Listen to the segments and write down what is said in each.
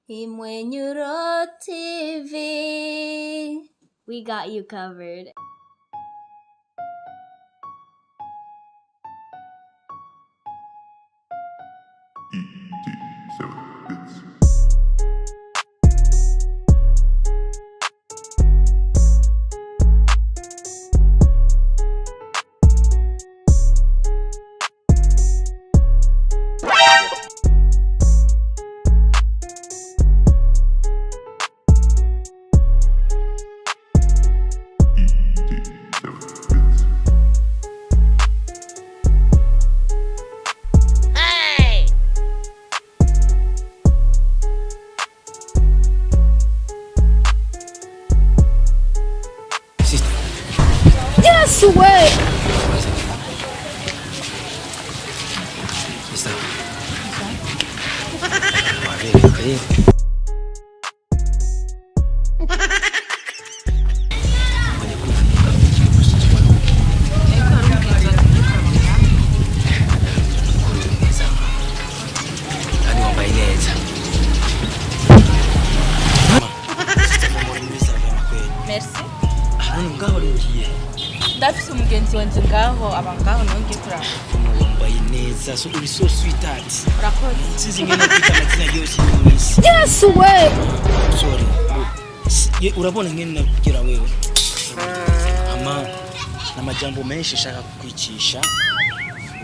Imwenyuro TV. We got you covered. Yes, way. Merci. Ndafise umugenzi wanje ngaho abangaho nongiye kuraba. Wambaye neza so uri so sweetheart. Urakoze. Sizi ngene kwita amazina yose y'imisi. Yes, way. Sorry. Urabona ngene nakugira wewe. Ama namajambo menshi shaka kukwicisha.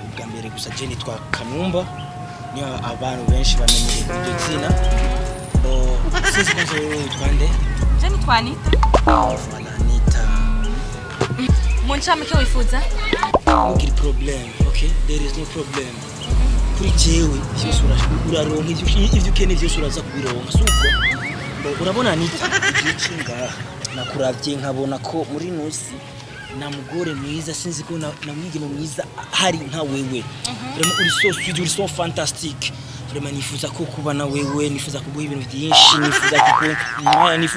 Ubwa mbere gusa je nitwa Kanumba. Niyo abantu benshi bamenyereye iryo zina. Sizi kwanza wewe twande. Je nitwa Anitha. Anitha. Munchamike wifuza? No problem, okay? There is no problem. Kuri jewe uraronka ivyo ukene vyose uraza kubironka suko. Urabona Anita igicinga nakuravye nkabona ko muri nusi na mugore mwiza sinzi ko na mwigemo mwiza hari nka wewe. Vraiment uri so sweet, uri so fantastic. Vraiment nifuza ko kuba na wewe, nifuza kuguha ibintu byinshi, nifuza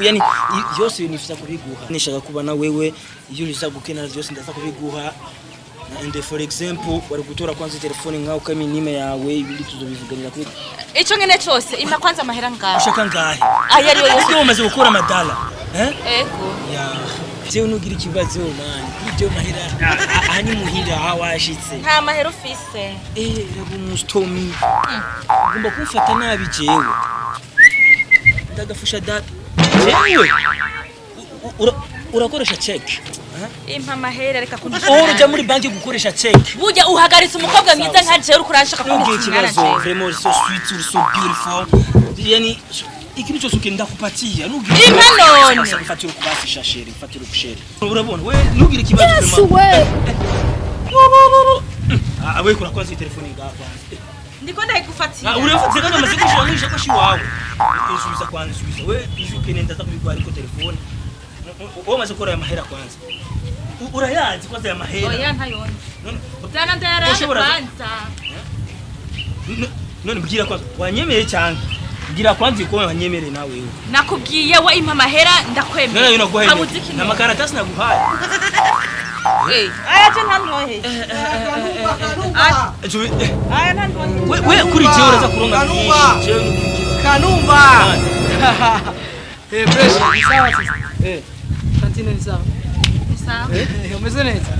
yani yose nifuza kubiguha. Nishaka kuba na wewe, iyo niza gukenera byose ndaza kubiguha. And for example, wari gutora kwanza telefone nkaho kaminime yawe ibindi tuzobivuganira kuri. Ico ngene cyose ima kwanza amahera ngaho. Ushaka ngahe? Aya ariyo yose. Iyo umaze gukora amadala. Ego. Ya. Jewe nugira ikibazo man. Ibyo mahera ahani muhira hawashitse. Nta mahera ufise. Rabo mustomi. Ugomba kumfata nabi jewe. Ndagafusha data. Jewe. Urakoresha check. Impa amahera reka kundusha. Uruja muri banki gukoresha check. Burya uhagaritse umukobwa mwiza nka jewe ukurashaka kundusha. Vraiment so sweet, so beautiful. Yani ikintu cyose ukenda kupatia nugira impanone ufatira kubasisha chéri ufatira kusheri urabona we nugira ikibazo yes we awe kura kwanza telefone ngapa ndiko ndayikufatira urafatira kandi amaze kwishyura koshi wawe usubiza kwanza usubiza we ije ukenenda zakubigwa ariko telefone wowe maze gukora ya mahera kwanza urayazi kwanza ya mahera oya ntayone byana ndayaraje kwanza none mbwira kwanza wanyemeye cyane gira kwanza iko wanyemere nawe wewe nakubwiye wa impa amahera ndakwemera abuziki na makaratasi naguhaye aya je ntantohe aya ntantohe we kuri jewe uraza kuronga Kanumba fresh ni sawa sisi kantine ni sawa umeze neza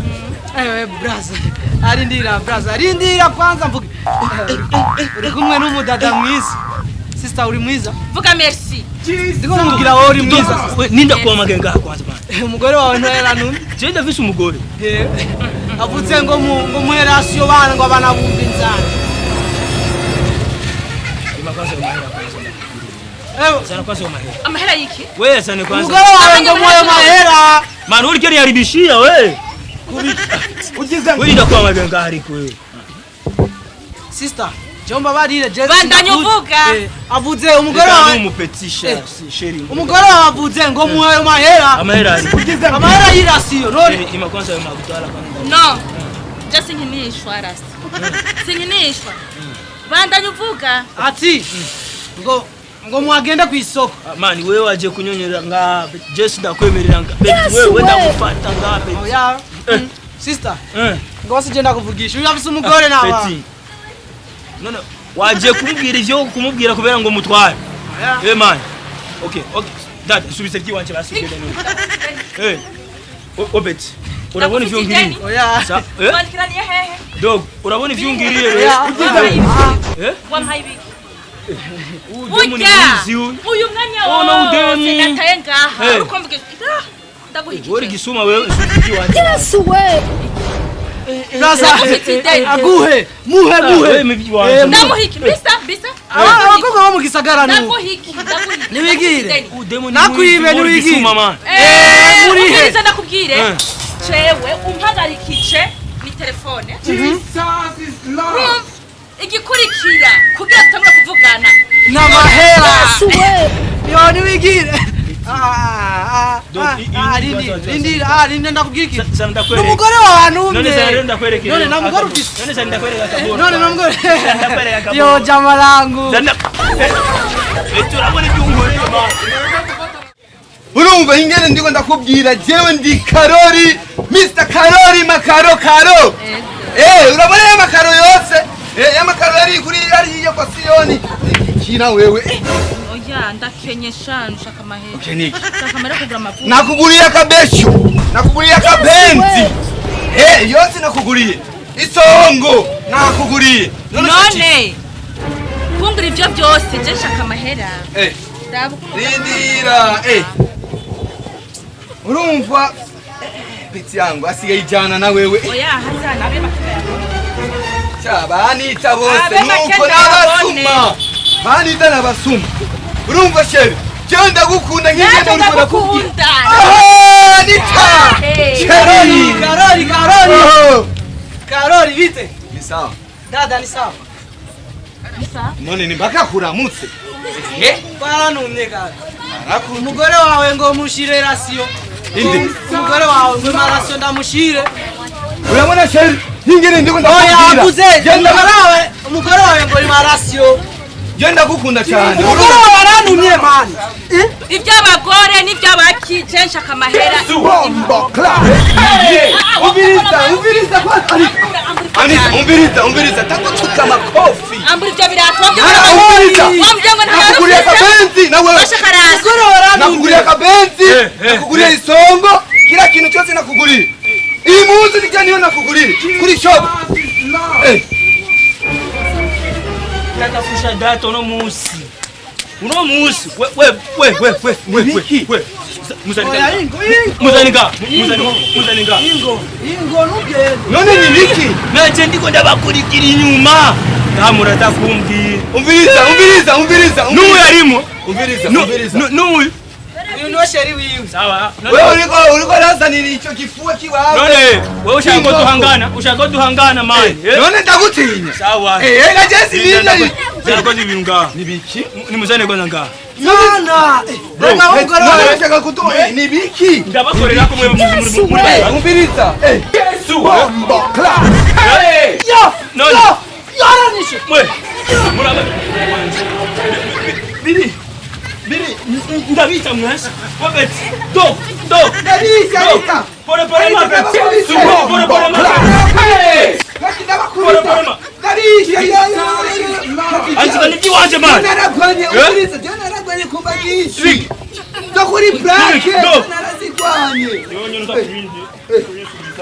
brother arindira kwanza mvuge uri kumwe n'umudada mwiza sister uri mwiza vuga merci ndiko mubwira wowe uri mwiza ninda kwa magenga kwanza bana umugore wawe ntwera nuni je ndafise umugore avutse ngo muherasiyo bana ngo abana bumva inzara imakaza mahera kwanza sana kwanza mahera amahera yiki wewe sana kwanza umugore wawe ngo moyo mahera manu uri keri yaribishia we ugize wewe nda kwa magenga ariko wewe sister Jomba barire Jesse bandanyuvuga avuze umugore wawe umupetisha chéri umugore wawe avuze ngo muhaye mahera amahera amahera yirasiyo none ima kwanza ya magudala kwanza no just nkinishwa rasta sinkinishwa bandanyuvuga ati ngo mwagenda kwisoko mani wewe waje kunyonyera nga Jesse ndakwemerera nga wewe ndakufata ngabe oya sister ngo sije kuvugisha uyu afise umugore nawe none waje kumubwira ivyo kumubwira kubera ngo mutware man. Okay. Dad, subise kiwanje basugele none. Obet. Urabona ivyungiriye? Oya. Walikiraniye hehe? Dog, urabona ivyungiriye rero? Wampaye ibiki? Udemu ni mwizi uyu. Uyu mwanya wose nataye ngaha. Uko mvuge ndaguhiki. Uri gisuma wewe subise kiwanje. Yes way. Sasa aguhe muhe. Ndamuhiki bisa. Abakobwa bo mu gisagara no. Ndaguhiki. Nibigire. Udemu ni Nakwibe nibigire. gisuma man. Murihe. Nza nakubwire. Cewe umpagarikije ni telefone. Igikurikira kugira tutangura kuvugana. Namahera. Yes way. Yo nibigire. Rindi ndakubwira iki? Umugore w'abantu umwe. None namugore ufise. None ndakwereka kabura. None namugore. Ndakwereka kabura. Yo jamalangu. Turabona ibyunguriye man. Urumva ingene ndiko ndakubwira jewe ndi Karori, Mr. Karori makaro. Urabona ya makaro yose? Ya makaro yari kuri yari kwa Sioni. Kina wewe. Oya ndakenyesha nshaka mahera. Ukeniki. Nshaka mahera kugura amavuta. Nakuguriye akabesho. Nakuguriye akabenzi. Yose nakuguriye. Isongo nakuguriye. None. Kungura ivyo byose je nshaka mahera. Rindira. Urumva peti yangu asigaye ijana na wewe. Oya hazana abe makira yabone. Anitha bose Abe nuko makenda n'abasuma. Anitha n'abasuma. Urumva chéri, je ndagukunda nk'ingene uri kurakunda. Anitha! Chéri! Karori bite? Ni sawa. Dada ni sawa. None ni mpaka kuramutse. Baranumye kaka. Umugore wawe ngo mushire rasiyo. Inde. Umugore wawe ngo marasiyo ndamushire. Urabona chéri, nk'ingene ndiko ndakubwira. Oya akuze. Umugore wawe ngo ni marasiyo. Je ndagukunda cyane. Umugore wawe baranumye man. Iby'abagore n'iby'abakije nshaka amahera. Umviriza kwa Anitha, umviriza takutuka amakofi. Ambura ibyo birato Umviriza. Nakuguriye akabenzi nawe. Nakuguriye akabenzi. Nakuguriye isongo. Kila kintu cyose nakuguriye. Iyi muzi ni cyane yo nakuguriye. Kuri shop. Ndakafusha data uno munsi. We. Muzanika. Ingo nugende. None ni biki? Naje ndiko ndabakurikira inyuma. Ntamurata kumbwira. Umviriza. Nuyu arimo. Umviriza. Nuyu. Uyu ni chéri wiwe. Sawa. Wewe uriko lazanira ico kifua kiwawe. None wewe ushaka duhangana man. None ndagutinya. Sawa. Ega jesi nina. Zirakoze ibintu ngaha. Ni biki? Nimuzane kwanza ngaha. Nana. Rega umugore wawe. Ndashaka kutoa ni biki? Ndabakorera ko mwe muri. Umviriza. Yesu. Bomba clap. None. Yaranishe. Mwe. Muraba. Biri. Ndabita mwese. Wabet. Do. Ndabita nika. Pore mabet. Pore mabet. Ndabakuriza. Ndabisha. Anzika niki wanje man. Naragwanye umviriza. Naragwanye kumbagishi. Ndakuri black. Narazigwanye. Yonyo ndakubindi.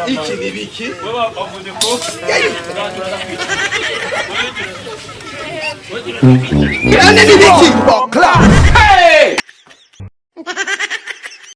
Iki ni biki? Wewe avuze ko. Yani ni biki? Clap.